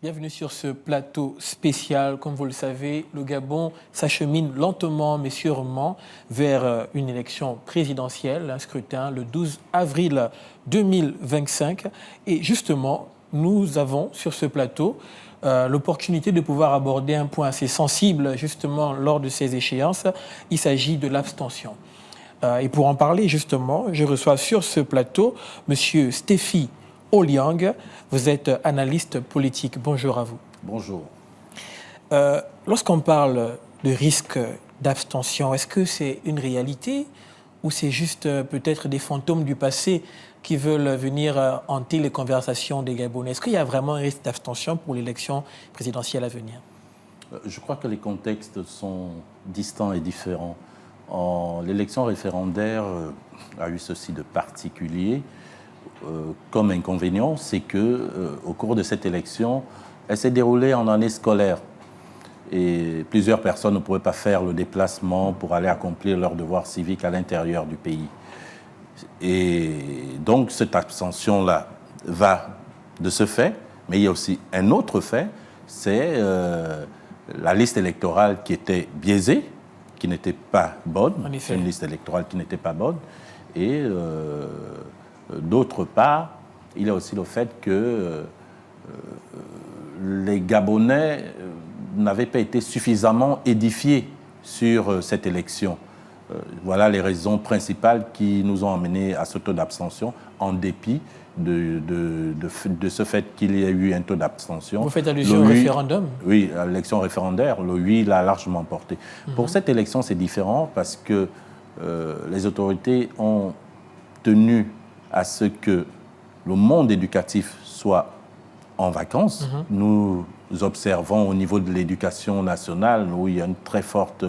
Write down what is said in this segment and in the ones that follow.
Bienvenue sur ce plateau spécial. Comme vous le savez, le Gabon s'achemine lentement mais sûrement vers une élection présidentielle, un scrutin le 12 avril 2025. Et justement, nous avons sur ce plateau l'opportunité de pouvoir aborder un point assez sensible justement lors de ces échéances. Il s'agit de l'abstention. Et pour en parler justement, je reçois sur ce plateau M. Stéphy Oliang. Vous êtes analyste politique. Bonjour à vous. Bonjour. Lorsqu'on parle de risque d'abstention, est-ce que c'est une réalité ou c'est juste peut-être des fantômes du passé qui veulent venir hanter les conversations des Gabonais? Est-ce qu'il y a vraiment un risque d'abstention pour l'élection présidentielle à venir? Je crois que les contextes sont distants et différents. L'élection référendaire a eu ceci de particulier. Comme inconvénient, c'est que au cours de cette élection, elle s'est déroulée en année scolaire. Et plusieurs personnes ne pouvaient pas faire le déplacement pour aller accomplir leurs devoirs civiques à l'intérieur du pays. Et donc, cette abstention-là va de ce fait, mais il y a aussi un autre fait, c'est la liste électorale qui était biaisée, qui n'était pas bonne. C'est une liste électorale qui n'était pas bonne. Et d'autre part, il y a aussi le fait que les Gabonais n'avaient pas été suffisamment édifiés sur cette élection. Voilà les raisons principales qui nous ont amenés à ce taux d'abstention, en dépit de ce fait qu'il y a eu un taux d'abstention. Vous faites allusion au référendum? Oui, à l'élection référendaire, le oui l'a largement emporté. Pour cette élection, c'est différent parce que les autorités ont tenu à ce que le monde éducatif soit en vacances. Nous observons au niveau de l'éducation nationale où il y a une très forte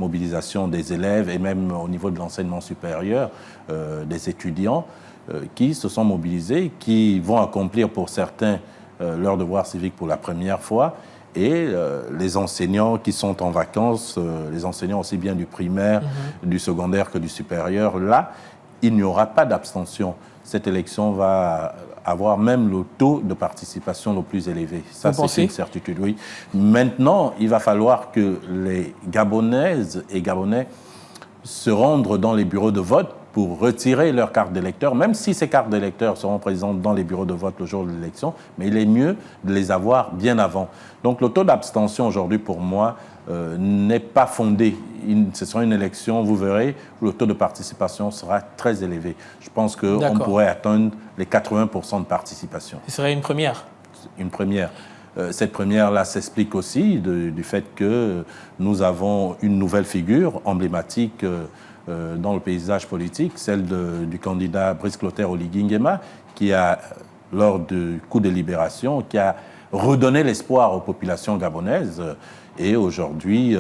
mobilisation des élèves et même au niveau de l'enseignement supérieur des étudiants qui se sont mobilisés, qui vont accomplir pour certains leur devoir civique pour la première fois. Et les enseignants qui sont en vacances, les enseignants aussi bien du primaire, du secondaire que du supérieur, là, il n'y aura pas d'abstention. Cette élection va avoir même le taux de participation le plus élevé. Ça, c'est une certitude, oui. Maintenant, il va falloir que les Gabonaises et Gabonais se rendent dans les bureaux de vote pour retirer leur carte d'électeur, même si ces cartes d'électeurs seront présentes dans les bureaux de vote le jour de l'élection, mais il est mieux de les avoir bien avant. Donc le taux d'abstention aujourd'hui, pour moi, n'est pas fondé. Ce sera une élection, vous verrez, où le taux de participation sera très élevé. Je pense qu'on pourrait atteindre les 80% de participation. Ce serait une première? Une première. Cette première-là s'explique aussi du fait que nous avons une nouvelle figure emblématique dans le paysage politique, celle du candidat Brice Clotaire Oligui Nguema, qui a, lors du coup de libération, qui a redonné l'espoir aux populations gabonaises. Et aujourd'hui,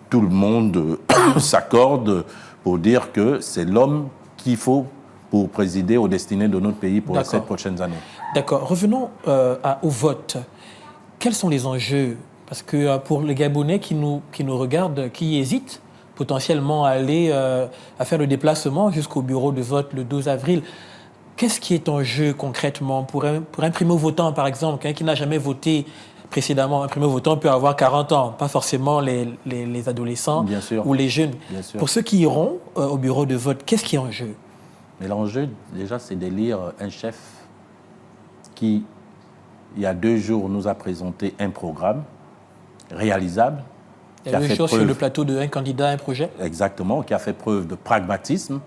tout le monde s'accorde pour dire que c'est l'homme qu'il faut pour présider aux destinées de notre pays pour les 7 prochaines années. D'accord. Revenons au vote. Quels sont les enjeux? Parce que pour les Gabonais qui nous regardent, qui hésitent potentiellement à aller à faire le déplacement jusqu'au bureau de vote le 12 avril, qu'est-ce qui est en jeu concrètement pour un primo-votant, par exemple, qui n'a jamais voté précédemment? Un primo-votant peut avoir 40 ans, pas forcément les adolescents ou les jeunes. Pour ceux qui iront au bureau de vote, qu'est-ce qui est en jeu? Mais l'enjeu, déjà, c'est d'élire un chef qui, il y a 2 jours, nous a présenté un programme réalisable. Il y a 2 jours sur le plateau d'un candidat, un projet? Exactement, qui a fait preuve de pragmatisme,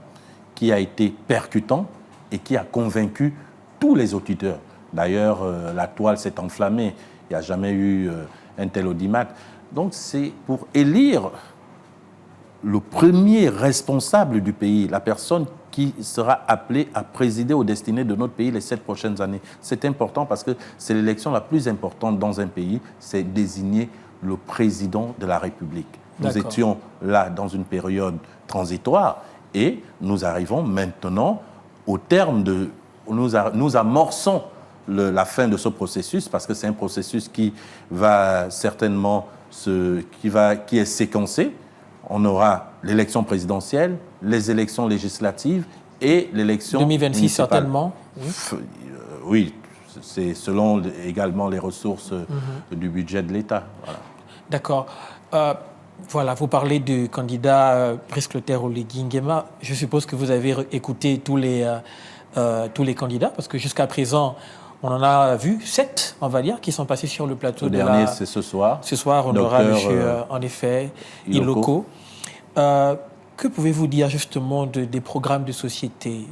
qui a été percutant et qui a convaincu tous les auditeurs. D'ailleurs, la toile s'est enflammée. Il n'y a jamais eu un tel audimat. Donc, c'est pour élire le premier responsable du pays, la personne qui sera appelée à présider aux destinées de notre pays les 7 prochaines années. C'est important parce que c'est l'élection la plus importante dans un pays, c'est désigner le président de la République. Nous étions là dans une période transitoire et nous arrivons maintenant au terme de... Nous amorçons la fin de ce processus parce que c'est un processus qui va certainement... qui est séquencé. On aura l'élection présidentielle, les élections législatives et l'élection 2026 municipale. certainement. Oui, c'est selon également les ressources du budget de l'État. Voilà. D'accord. Voilà, vous parlez du candidat Brice Clotaire Oligui Nguema. Je suppose que vous avez écouté tous les candidats, parce que jusqu'à présent, on en a vu 7, on va dire, qui sont passés sur le plateau. Le dernier, c'est ce soir. Ce soir, on aura en effet, Iloko. Que pouvez-vous dire justement des programmes de société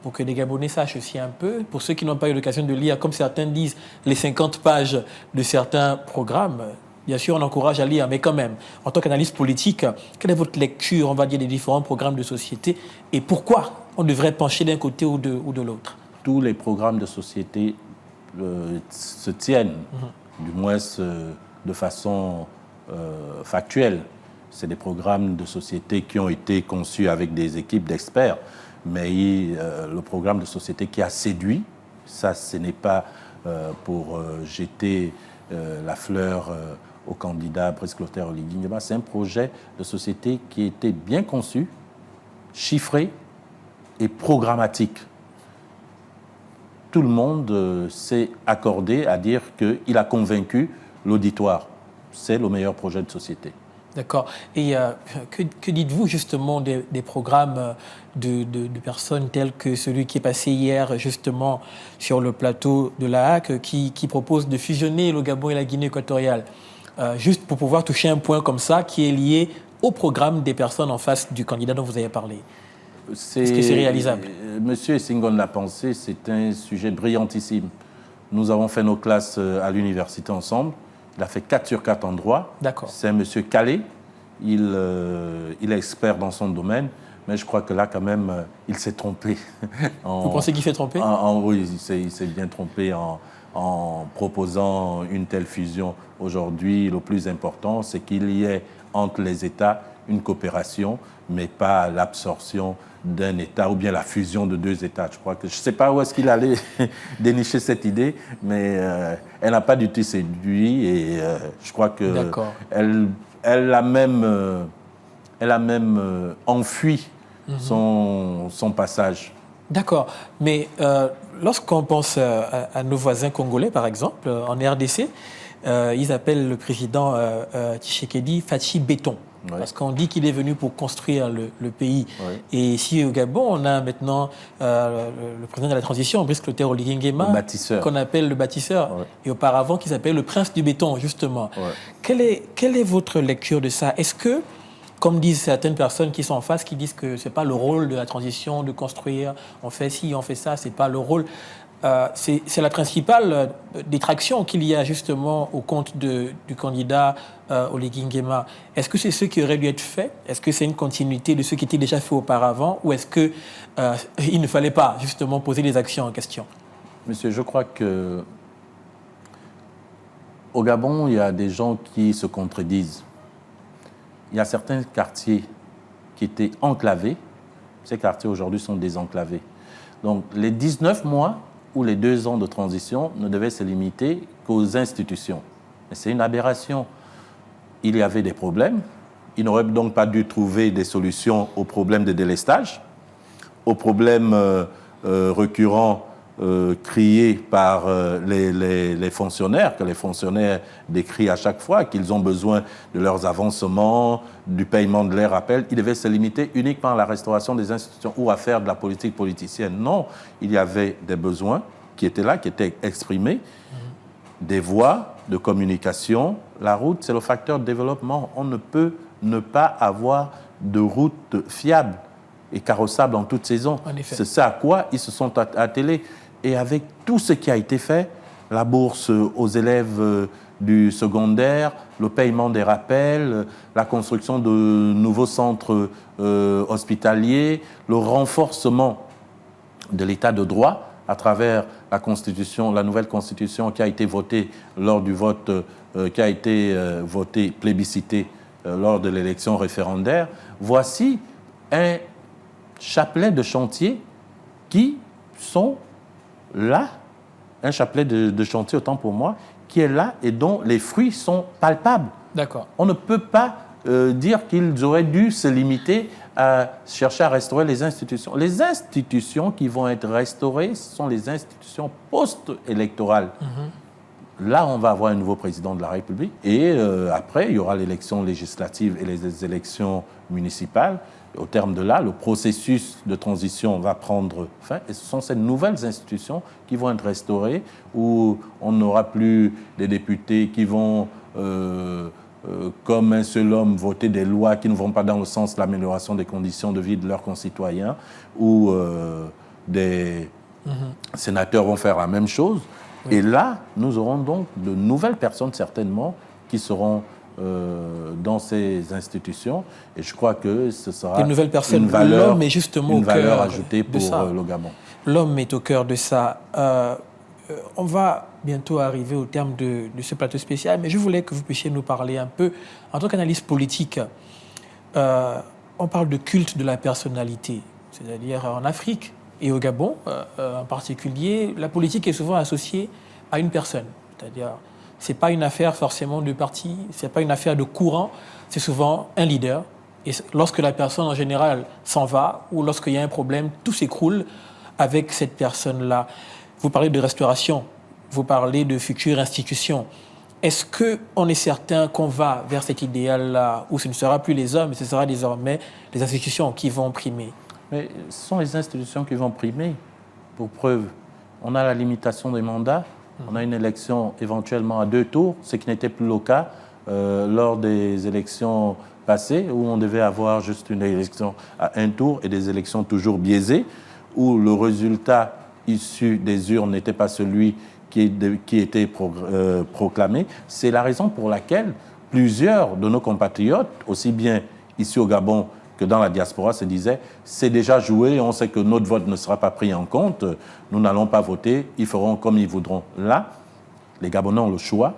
pour que les Gabonais sachent aussi un peu, pour ceux qui n'ont pas eu l'occasion de lire, comme certains disent, les 50 pages de certains programmes? Bien sûr, on encourage à lire, mais quand même, en tant qu'analyste politique, quelle est votre lecture, on va dire, des différents programmes de société et pourquoi on devrait pencher d'un côté ou de l'autre? Tous les programmes de société se tiennent, du moins de façon factuelle. C'est des programmes de société qui ont été conçus avec des équipes d'experts, mais le programme de société qui a séduit, ça, ce n'est pas pour jeter la fleur au candidat Brice Clotaire Oligui Nguema. C'est un projet de société qui était bien conçu, chiffré et programmatique. Tout le monde s'est accordé à dire qu'il a convaincu l'auditoire. C'est le meilleur projet de société. D'accord. Et que dites-vous justement des programmes de personnes telles que celui qui est passé hier justement sur le plateau de la HAC qui propose de fusionner le Gabon et la Guinée équatoriale, juste pour pouvoir toucher un point comme ça qui est lié au programme des personnes en face du candidat dont vous avez parlé? Est-ce que c'est réalisable? Monsieur Essingon l'a pensé, c'est un sujet brillantissime. Nous avons fait nos classes à l'université ensemble. Il a fait 4 sur 4 en droit. D'accord. C'est un monsieur calé. Il est expert dans son domaine. Mais je crois que là, quand même, il s'est trompé. Vous pensez qu'il s'est trompé? Oui, il s'est bien trompé en proposant une telle fusion. Aujourd'hui, le plus important, c'est qu'il y ait entre les États une coopération, mais pas l'absorption d'un État ou bien la fusion de 2 États. Je crois que je ne sais pas où est-ce qu'il allait dénicher cette idée, mais elle n'a pas du tout séduit et je crois qu'elle a même enfui son passage. D'accord, mais lorsqu'on pense à nos voisins congolais, par exemple, en RDC, ils appellent le président Tshisekedi Fachi Béton. Oui. Parce qu'on dit qu'il est venu pour construire le pays. Oui. Et ici au Gabon, on a maintenant le président de la transition, Brice Clotaire Oligui Nguema, qu'on appelle le bâtisseur, oui. Et auparavant qui s'appelle le prince du béton, justement. Oui. Quelle est votre lecture de ça? Est-ce que, comme disent certaines personnes qui sont en face, qui disent que ce n'est pas le rôle de la transition de construire, on fait ci, on fait ça, ce n'est pas le rôle... c'est la principale détraction qu'il y a justement au compte du candidat Oligui Nguema. Est-ce que c'est ce qui aurait dû être fait? Est-ce que c'est une continuité de ce qui était déjà fait auparavant? Ou est-ce qu'il ne fallait pas justement poser les actions en question? Monsieur, je crois que au Gabon, il y a des gens qui se contredisent. Il y a certains quartiers qui étaient enclavés. Ces quartiers aujourd'hui sont désenclavés. Donc les 19 mois ou les 2 ans de transition ne devaient se limiter qu'aux institutions. Mais c'est une aberration. Il y avait des problèmes. Il n'aurait donc pas dû trouver des solutions aux problèmes de délestage, aux problèmes récurrents criés par les fonctionnaires, que les fonctionnaires décrient à chaque fois, qu'ils ont besoin de leurs avancements, du paiement de leurs rappels. Il devait se limiter uniquement à la restauration des institutions ou à faire de la politique politicienne. Non, il y avait des besoins qui étaient là, qui étaient exprimés, des voies de communication. La route, c'est le facteur de développement. On ne peut ne pas avoir de route fiable et carrossable en toute saison. C'est ça à quoi ils se sont attelés. Et avec tout ce qui a été fait, la bourse aux élèves du secondaire, le paiement des rappels, la construction de nouveaux centres hospitaliers, le renforcement de l'état de droit à travers la Constitution, la nouvelle Constitution qui a été votée lors du vote, qui a été votée, plébiscitée lors de l'élection référendaire. Voici un chapelet de chantiers qui sont là, un chapelet de chantier, autant pour moi, qui est là et dont les fruits sont palpables. D'accord. On ne peut pas dire qu'ils auraient dû se limiter à chercher à restaurer les institutions. Les institutions qui vont être restaurées, ce sont les institutions post-électorales. Là, on va avoir un nouveau président de la République et après, il y aura l'élection législative et les élections municipales. Au terme de là, le processus de transition va prendre fin et ce sont ces nouvelles institutions qui vont être restaurées où on n'aura plus des députés qui vont, comme un seul homme, voter des lois qui ne vont pas dans le sens de l'amélioration des conditions de vie de leurs concitoyens, où des sénateurs vont faire la même chose. Oui. Et là, nous aurons donc de nouvelles personnes certainement qui seront dans ces institutions. Et je crois que ce sera une nouvelle personne. Une valeur, l'homme est justement une valeur ajoutée pour le Gabon. L'homme est au cœur de ça. On va bientôt arriver au terme de ce plateau spécial, mais je voulais que vous puissiez nous parler un peu, en tant qu'analyste politique, on parle de culte de la personnalité, c'est-à-dire en Afrique et au Gabon en particulier, la politique est souvent associée à une personne, c'est-à-dire ce n'est pas une affaire forcément de parti, ce n'est pas une affaire de courant, c'est souvent un leader. Et lorsque la personne en général s'en va ou lorsqu'il y a un problème, tout s'écroule avec cette personne-là. Vous parlez de restauration, vous parlez de futures institutions. Est-ce qu'on est certain qu'on va vers cet idéal-là où ce ne sera plus les hommes, mais ce sera désormais les institutions qui vont primer? Mais ce sont les institutions qui vont primer. Pour preuve, on a la limitation des mandats, on a une élection éventuellement à 2 tours, ce qui n'était plus le cas lors des élections passées, où on devait avoir juste une élection à 1 tour et des élections toujours biaisées, où le résultat issu des urnes n'était pas celui qui était proclamé. C'est la raison pour laquelle plusieurs de nos compatriotes, aussi bien ici au Gabon que dans la diaspora, se disaient « c'est déjà joué, on sait que notre vote ne sera pas pris en compte, nous n'allons pas voter, ils feront comme ils voudront ». Là, les Gabonais ont le choix,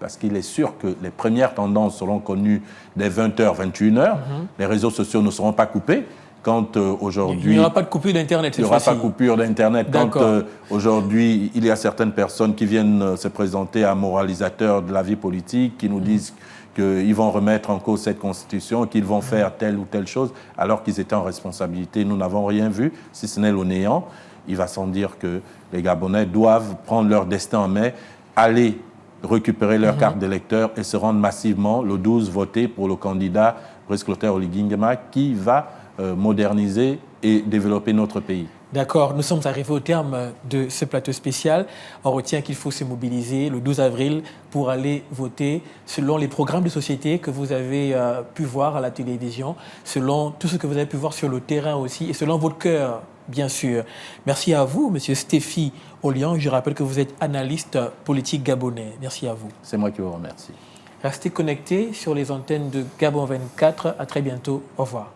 parce qu'il est sûr que les premières tendances seront connues dès 20h, 21h, les réseaux sociaux ne seront pas coupés. Quand aujourd'hui... Il n'y aura pas de coupure d'Internet cette fois-ci. Il n'y aura pas de coupure d'Internet. Quand aujourd'hui, il y a certaines personnes qui viennent se présenter à moralisateurs de la vie politique, qui nous disent qu'ils vont remettre en cause cette constitution, qu'ils vont faire telle ou telle chose, alors qu'ils étaient en responsabilité. Nous n'avons rien vu, si ce n'est le néant. Il va sans dire que les Gabonais doivent prendre leur destin en main, aller récupérer leur carte d'électeur et se rendre massivement le 12 voter pour le candidat Brice Clotaire Oligui Nguema qui va moderniser et développer notre pays. D'accord, nous sommes arrivés au terme de ce plateau spécial. On retient qu'il faut se mobiliser le 12 avril pour aller voter selon les programmes de société que vous avez pu voir à la télévision, selon tout ce que vous avez pu voir sur le terrain aussi et selon votre cœur, bien sûr. Merci à vous, Monsieur Stéphy Oliang. Je rappelle que vous êtes analyste politique gabonais. Merci à vous. C'est moi qui vous remercie. Restez connectés sur les antennes de Gabon 24. À très bientôt. Au revoir.